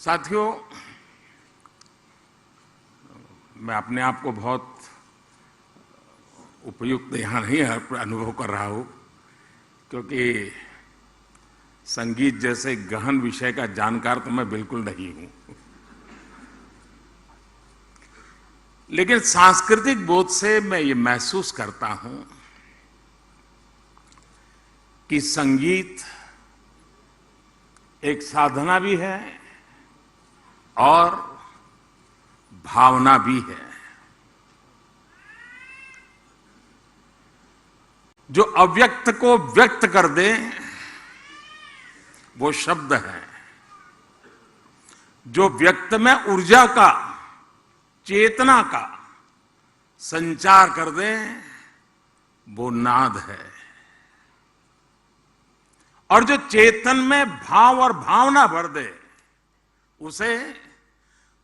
साथियों, मैं अपने आप को बहुत उपयुक्त यहाँ नहीं अनुभव कर रहा हूँ, क्योंकि संगीत जैसे गहन विषय का जानकार तो मैं बिल्कुल नहीं हूँ। लेकिन सांस्कृतिक बोध से मैं ये महसूस करता हूँ कि संगीत एक साधना भी है और भावना भी है। जो अव्यक्त को व्यक्त कर दे वो शब्द है। जो व्यक्त में ऊर्जा का, चेतना का संचार कर दे वो नाद है। और जो चेतन में भाव और भावना भर दे उसे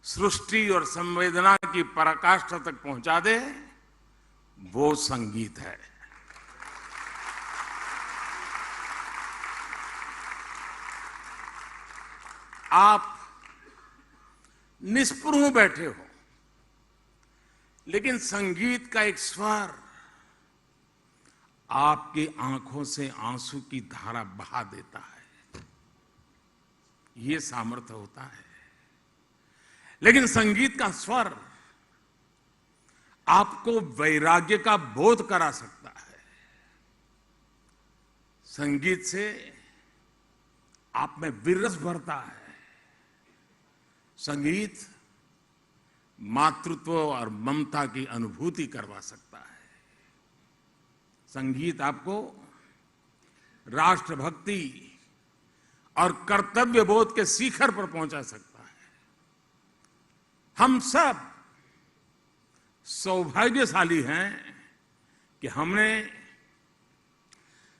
सृष्टि और संवेदना की पराकाष्ठा तक पहुंचा दे वो संगीत है। आप निष्पृह बैठे हो, लेकिन संगीत का एक स्वर आपकी आंखों से आंसू की धारा बहा देता है। ये सामर्थ्य होता है। लेकिन संगीत का स्वर आपको वैराग्य का बोध करा सकता है। संगीत से आप में विरस भरता है। संगीत मातृत्व और ममता की अनुभूति करवा सकता है। संगीत आपको राष्ट्रभक्ति और कर्तव्य बोध के शिखर पर पहुंचा सकता है। हम सब सौभाग्यशाली हैं कि हमने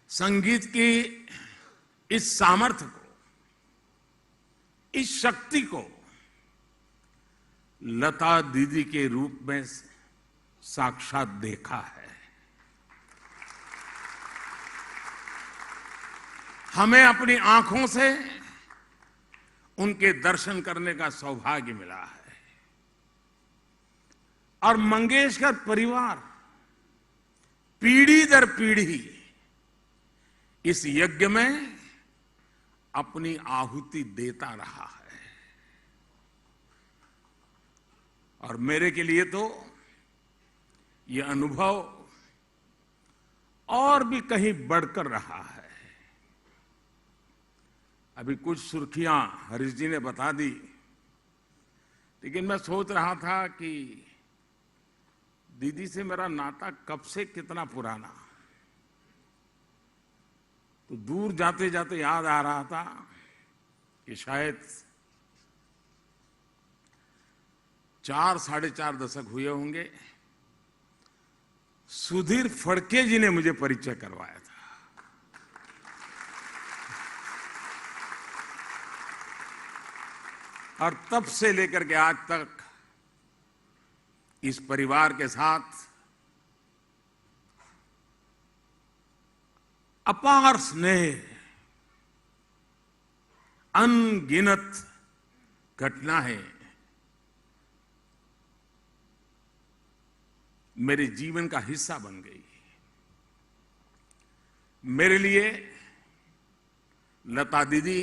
संगीत की इस सामर्थ्य को, इस शक्ति को लता दीदी के रूप में साक्षात देखा है। हमें अपनी आंखों से उनके दर्शन करने का सौभाग्य मिला है। और मंगेशकर परिवार पीढ़ी दर पीढ़ी इस यज्ञ में अपनी आहुति देता रहा है। और मेरे के लिए तो ये अनुभव और भी कहीं बढ़कर रहा है। अभी कुछ सुर्खियां हरीश जी ने बता दी, लेकिन मैं सोच रहा था कि दीदी से मेरा नाता कब से कितना पुराना। तो दूर जाते जाते याद आ रहा था कि शायद 4 साढ़े 4 दशक हुए होंगे। सुधीर फड़के जी ने मुझे परिचय करवाया था। और तब से लेकर के आज तक इस परिवार के साथ अपार स्नेह, अनगिनत घटनाएं मेरे जीवन का हिस्सा बन गई। मेरे लिए लता दीदी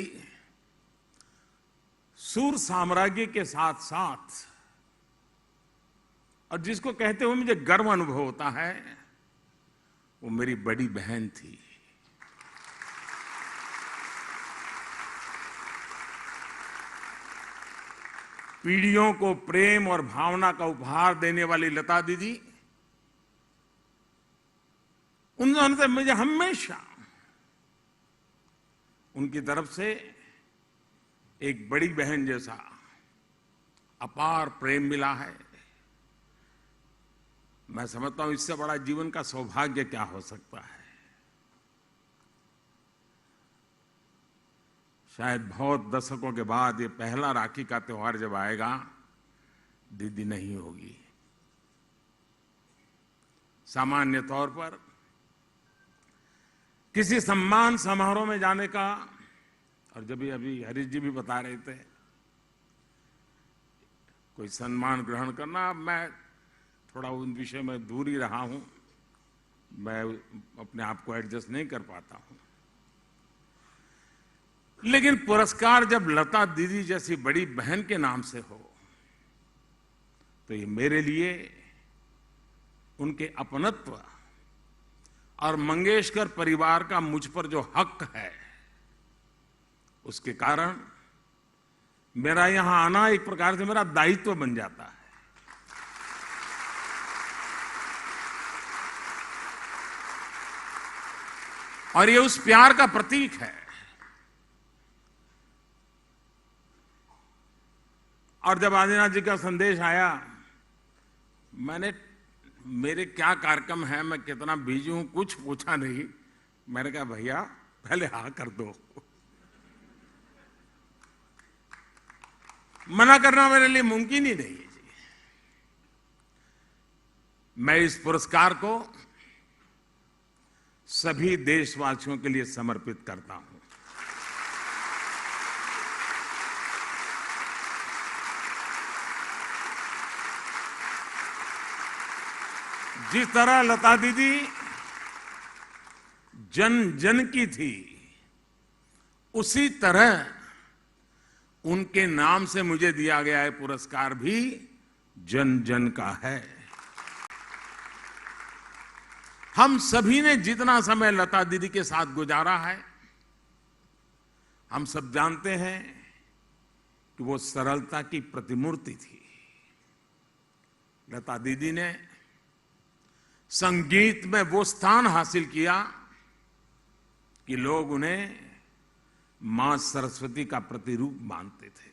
सुर साम्राज्य के साथ साथ, और जिसको कहते हुए मुझे गर्व अनुभव होता है, वो मेरी बड़ी बहन थी। पीढ़ियों को प्रेम और भावना का उपहार देने वाली लता दीदी, उन्होंने मुझे हमेशा उनकी तरफ से एक बड़ी बहन जैसा अपार प्रेम मिला है। मैं समझता हूं इससे बड़ा जीवन का सौभाग्य क्या हो सकता है। शायद बहुत दशकों के बाद ये पहला राखी का त्योहार जब आएगा, दीदी नहीं होगी। सामान्य तौर पर किसी सम्मान समारोह में जाने का, और जब अभी हरीश जी भी बता रहे थे, कोई सम्मान ग्रहण करना। अब मैं थोड़ा उन विषय में दूर ही रहा हूं, मैं अपने आप को एडजस्ट नहीं कर पाता हूं। लेकिन पुरस्कार जब लता दीदी जैसी बड़ी बहन के नाम से हो तो ये मेरे लिए उनके अपनत्व और मंगेशकर परिवार का मुझ पर जो हक है, उसके कारण मेरा यहां आना एक प्रकार से मेरा दायित्व बन जाता है। और ये उस प्यार का प्रतीक है। और जब आदिनाथ जी का संदेश आया, मेरे क्या कार्यक्रम है, मैं कितना बिजी हूं, कुछ पूछा नहीं। मैंने कहा भैया पहले हाँ कर दो। मना करना मेरे लिए मुमकिन ही नहीं है जी। मैं इस पुरस्कार को सभी देशवासियों के लिए समर्पित करता हूं। जिस तरह लता दीदी जन जन की थी, उसी तरह उनके नाम से मुझे दिया गया है पुरस्कार भी जन जन का है। हम सभी ने जितना समय लता दीदी के साथ गुजारा है, हम सब जानते हैं कि वो सरलता की प्रतिमूर्ति थी। लता दीदी ने संगीत में वो स्थान हासिल किया कि लोग उन्हें मां सरस्वती का प्रतिरूप मानते थे।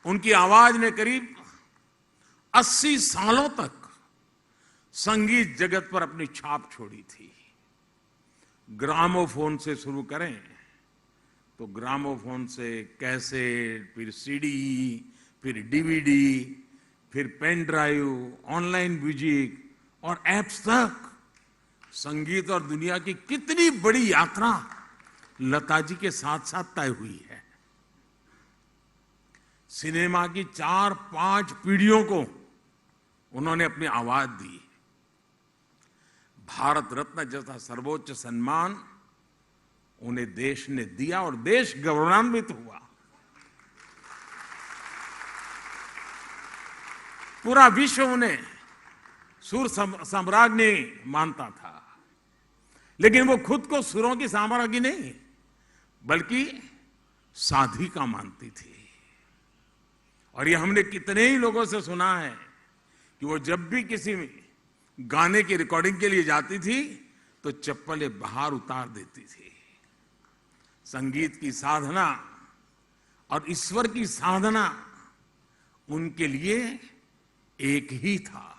उनकी आवाज ने करीब 80 सालों तक संगीत जगत पर अपनी छाप छोड़ी थी। ग्रामोफोन से शुरू करें तो ग्रामोफोन से कैसेट, फिर सीडी, फिर डीवीडी, फिर पेन ड्राइव, ऑनलाइन म्यूजिक और ऐप्स तक संगीत और दुनिया की कितनी बड़ी यात्रा लता जी के साथ साथ तय हुई है। सिनेमा की 4-5 पीढ़ियों को उन्होंने अपनी आवाज दी। भारत रत्न जैसा सर्वोच्च सम्मान उन्हें देश ने दिया और देश गौरवान्वित हुआ। पूरा विश्व उन्हें सुर साम्राज्ञी मानता था, लेकिन वो खुद को सुरों की साम्राज्ञी नहीं बल्कि साधिका मानती थी। और ये हमने कितने ही लोगों से सुना है कि वो जब भी किसी गाने की रिकॉर्डिंग के लिए जाती थी तो चप्पलें बाहर उतार देती थी। संगीत की साधना और ईश्वर की साधना उनके लिए एक ही था।